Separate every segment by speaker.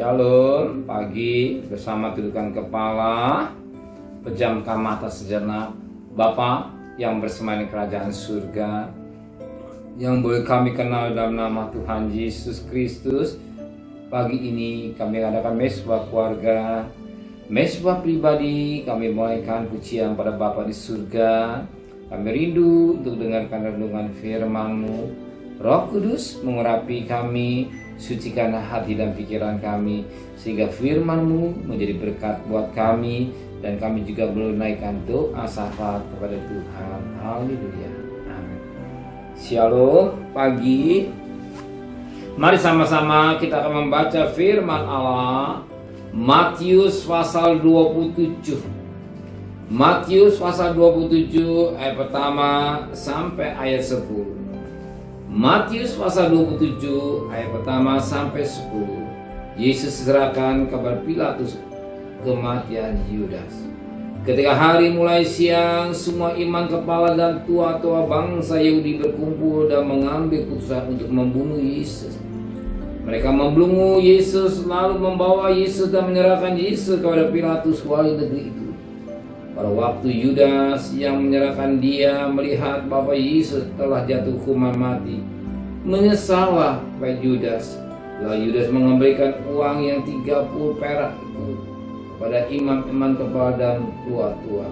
Speaker 1: Shalom, pagi bersama tundukkan kepala, pejamkan mata sejenak. Bapa yang bersama di kerajaan surga, yang boleh kami kenal dalam nama Tuhan Yesus Kristus. Pagi ini kami adakan mesbah keluarga, mesbah pribadi. Kami mulaikan pujian pada Bapa di surga. Kami rindu untuk dengarkan renungan firman-Mu. Roh Kudus mengurapi kami, sucikan hati dan pikiran kami, sehingga firman-Mu menjadi berkat buat kami, dan kami juga menunaikan doa syafaat kepada Tuhan. Haleluya. Amin. Shalom, pagi. Mari sama-sama kita akan membaca firman Allah, Matius pasal 27. Matius pasal 27 ayat pertama sampai ayat 10. Matius pasal 27 ayat pertama sampai 10. Yesus serahkan kepada Pilatus kematian Yudas. Ketika hari mulai siang, semua imam kepala dan tua-tua bangsa Yahudi berkumpul dan mengambil keputusan untuk membunuh Yesus. Mereka membelenggu Yesus, lalu membawa Yesus dan menyerahkan Yesus kepada Pilatus, wali negeri itu. Pada waktu Yudas yang menyerahkan dia melihat bahwa Yesus telah jatuh hukuman mati, menyesallah baik Yudas. Lalu Yudas mengembalikan uang yang 30 perak itu kepada imam-imam kepala dan tua-tua,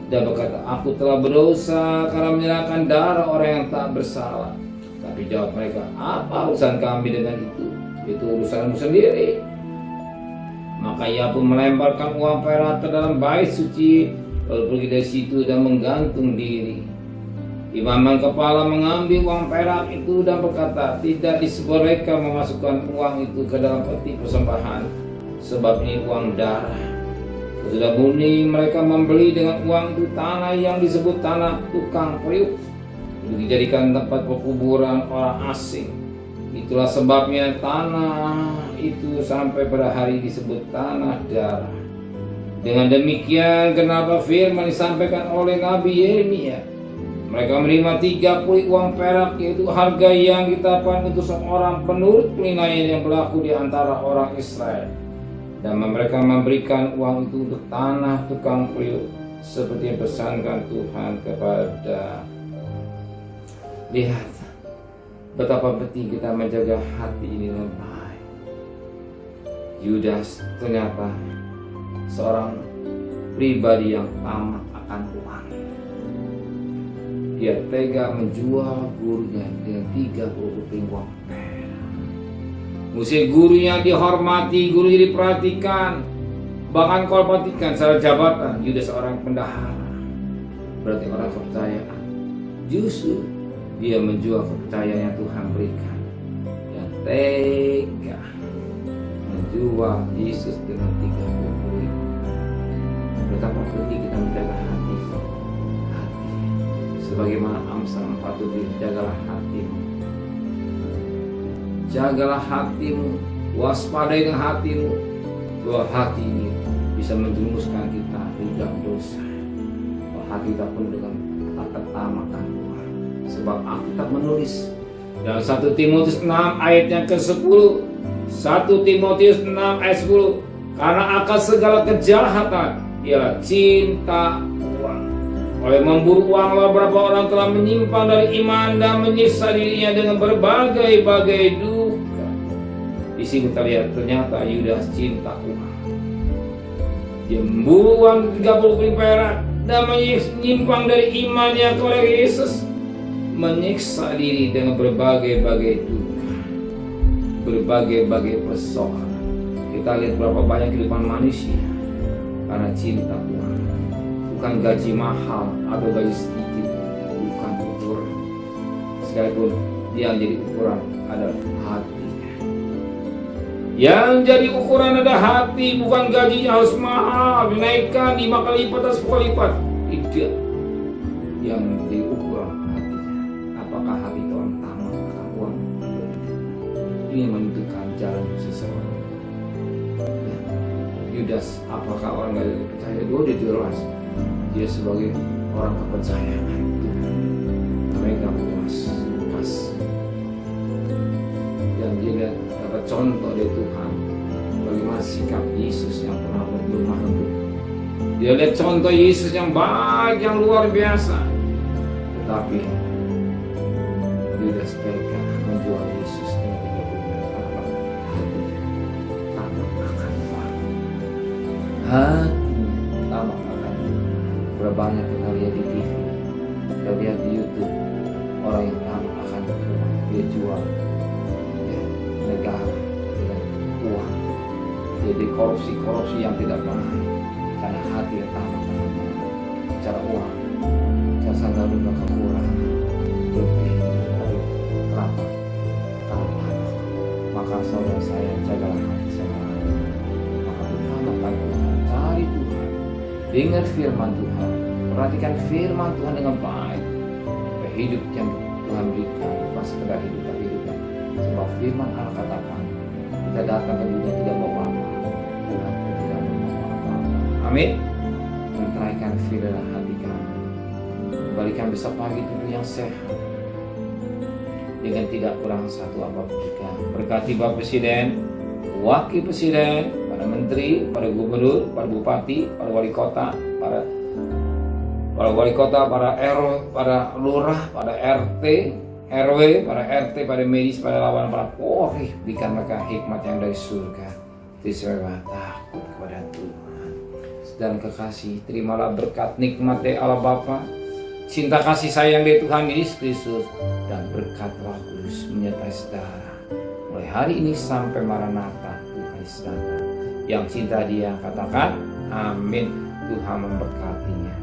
Speaker 1: dan berkata, "Aku telah berdosa karena menyerahkan darah orang yang tak bersalah." Tapi jawab mereka, "Apa urusan kami dengan itu? Itu urusanmu sendiri." Maka ia pun melemparkan uang perak ke dalam bait suci, lalu pergi dari situ dan menggantung diri. Imam kepala mengambil uang perak itu dan berkata, "Tidak diperbolehkan memasukkan uang itu ke dalam peti persembahan, sebab ini uang darah." Sesudah bunyi, mereka membeli dengan uang itu tanah yang disebut tanah tukang periuk, untuk dijadikan tempat perkuburan orang asing. Itulah sebabnya tanah itu sampai pada hari disebut tanah darah. Dengan demikian, kenapa firman disampaikan oleh Nabi Yeremia, mereka menerima 30 uang perak, yaitu harga yang ditetapkan untuk seorang penurut penilaian yang berlaku di antara orang Israel. Dan mereka memberikan uang itu untuk tanah tukang periuk, seperti yang pesankan Tuhan kepada. Lihat betapa penting kita menjaga hati ini dengan baik. Yudas ternyata seorang pribadi yang tamak akan uang. Dia tega menjual gurunya dengan 30 keping uang perak. Mesti gurunya dihormati, gurunya diperhatikan. Bahkan kalau perhatikan secara jabatan, Yudas seorang pendahara, berarti orang kepercayaan. Justru dia menjual kepercayaan yang Tuhan berikan. Yang tega menjual Yesus dengan 30 ribu. Betapa penting kita menjaga hati. Sebagaimana Amsal 4:7, jagalah hatimu. Jagalah hatimu, waspadai dengan hatimu, bahwa hati ini bisa menjerumuskan kita di dalam dosa. Bahwa hati kita pun dengan kata-kata makan Tuhan. Sebab Alkitab menulis dalam 1 Timotius 6 ayat yang ke-10. 1 Timotius 6 ayat 10. Karena akar segala kejahatan ialah cinta uang. Oleh memburu uanglah beberapa orang telah menyimpang dari iman dan menyiksa dirinya dengan berbagai-bagai duka. Di sini kita lihat ternyata Yudas cinta uang. Dia memburu uang 30 ribu perak dan menyimpang dari imannya kepada Yesus, menyiksa diri dengan berbagai-bagai duka, berbagai-bagai persoalan. Kita lihat berapa banyak kehidupan manusia karena cinta uang. Bukan gaji mahal atau gaji sedikit, bukan ukuran. Sekalipun yang jadi ukuran adalah hatinya. Yang jadi ukuran adalah hati, bukan gajinya harus mahal, dinaikkan 5 kali lipat atau 10 kali lipat. Tidak. Yang jadi ukuran hatinya. Apakah hati itu orang tamak akan uang? Ini menentukan jalan seseorang. Yudas, apakah orang gak percaya? Dia jelas. Dia sebagai orang kepercayaan. Mereka puas. Dan dia dapat contoh dari Tuhan. Bagi sikap Yesus yang pernah berlemah lembut. Dia lihat contoh Yesus yang baik, yang luar biasa. Tetapi Yudas Iscariot menjual Yesus dengan 30 dinar tamak akan uang. Hatinya tamak akan uang. Berapa banyak kita lihat di TV, kita lihat di YouTube, orang yang tamak akan uang, dia jual negara dengan uang. Jadi korupsi yang tidak baik karena hati yang tamak akan uang. Cara uang, saya sadar lupa kekurangan lebih dari kenapa maka saudara saya jagalah hati saya, maka utamakan Tuhan, cari Tuhan, dengar firman Tuhan, perhatikan firman Tuhan dengan baik. Hidup yang Tuhan berikan bukan sekedar hidup, tapi hidupnya sebab firman Allah katakan kita datang ke dunia tidak bawa apa, Tuhan tidak membawa apa-apa. Amin. Menteraikan firman hati kami, kembalikan besok pagi tubuh yang sehat dengan tidak kurang satu apapun juga. Berkati Bapak Presiden, Wakil Presiden, para Menteri, para Gubernur, para Bupati, para Wali Kota, para Wali Kota, para RW, para Lurah, para RT, RW, para RT, para medis, para lawan, para Polri. Berikan mereka hikmat yang dari surga. Disebabkan takut kepada Tuhan dan kekasih. Terimalah berkat nikmat dari Allah Bapa, cinta kasih sayang dari Tuhan Yesus Kristus, dan berkat Roh Kudus menyertai saudara mulai hari ini sampai Maranatha Tuhan Yesus datang. Yang cinta Dia katakan amin. Tuhan memberkatinya.